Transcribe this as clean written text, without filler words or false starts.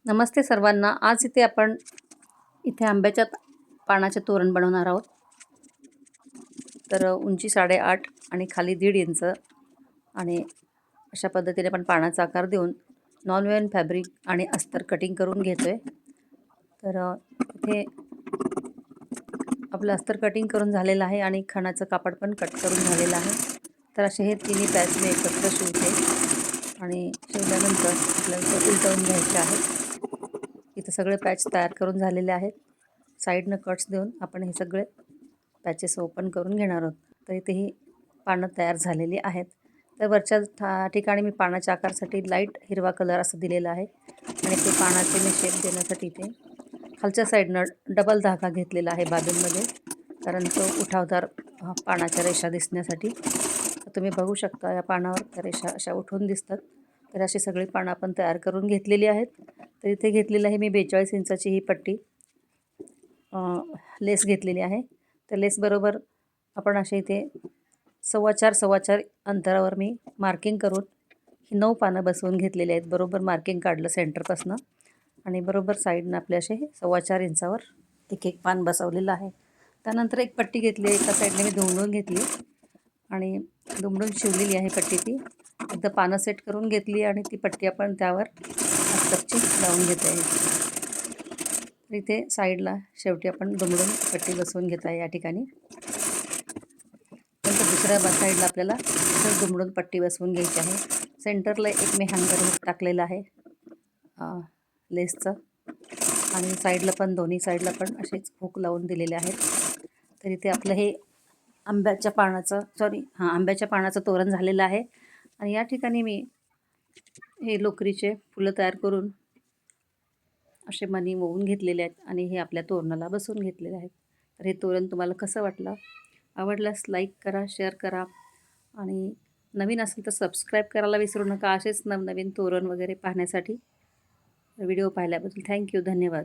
नमस्ते सर्वांना. आज इथे आंब्याच्या पानाचे तोरण बनवणार आहोत. तर उंची 8.5 आणि खाली 1.5 इंच आणि अशा पद्धतीने आपण पानाचा आकार देऊन नॉन-वेव्हन फॅब्रिक आणि अस्तर कटिंग करून घेतोय. तर इथे आपलं अस्तर कटिंग करून झालेलं आहे आणि खणाचं कापड पण कट करून झालेलं आहे. तर असे हे तिन्ही पॅच मी एकत्र शिवते आणि शिवल्यानंतर आपल्याला ते उलटवून घ्यायचे आहेत. इथं सगळे पॅच तयार करून झालेले आहेत. साईडनं कट्स देऊन आपण हे सगळे पॅचेस ओपन करून घेणार आहोत. तर इथे ही पानं तयार झालेली आहेत. तर वरच्या ठिकाणी मी पानाच्या आकारासाठी लाईट हिरवा कलर असं दिलेला आहे आणि ते पानाचे मी शेप देण्यासाठी इथे खालच्या साईडनं डबल धागा घेतलेला आहे बाजूंमध्ये, कारण तो उठावदार पानाच्या रेषा दिसण्यासाठी. तर तुम्ही बघू शकता या पानावर त्या रेषा अशा उठून दिसतात. तर अशी सगळी पानं आपण तयार करून घेतलेली आहेत. तर इथे घेतलेलं आहे मी 42 इंचाची ही पट्टी लेस घेतलेली आहे. तर लेसबरोबर आपण असे इथे 4.25 अंतरावर मी मार्किंग करून ही 9 पानं बसवून घेतलेली आहेत. बरोबर मार्किंग काढलं सेंटरपासनं आणि बरोबर साईडनं आपले असे 4.25 इंचावर एक पान बसवलेलं आहे. त्यानंतर एक पट्टी घेतली, एका साईडने मी दुमडून घेतली आणि दुमडून शिवलेली आहे पट्टी ती. एकदा पानं सेट करून घेतली आणि ती पट्टी आपण त्यावर अस्तरची लावून घेते आहे. तर इथे साईडला शेवटी आपण दुमडून पट्टी बसवून घेत आहे या ठिकाणी. नंतर दुसऱ्या साईडला आपल्याला दुमडून पट्टी बसवून घ्यायची आहे. सेंटरला एक मी हँगर हुक टाकलेलं आहे लेसचं आणि साईडला पण दोन्ही साईडला पण असेच हुक लावून दिलेले आहेत. तर इथे आपलं हे आंब्याच्या पानाचं तोरण झालेलं आहे आणि या ठिकाणी मी हे लोकरीचे फुलं तयार करून असे मणी वळून घेतलेले आहेत आणि हे आपल्या तोरणाला बसवून घेतलेले आहेत. तर हे तोरण तुम्हाला कसं वाटलं? आवडल्यास लाईक करा, शेअर करा आणि नवीन असेल तर सबस्क्राईब करायला विसरू नका. असेच नवनवीन तोरण वगैरे पाहण्यासाठी व्हिडिओ पाहिल्याबद्दल थँक्यू. धन्यवाद.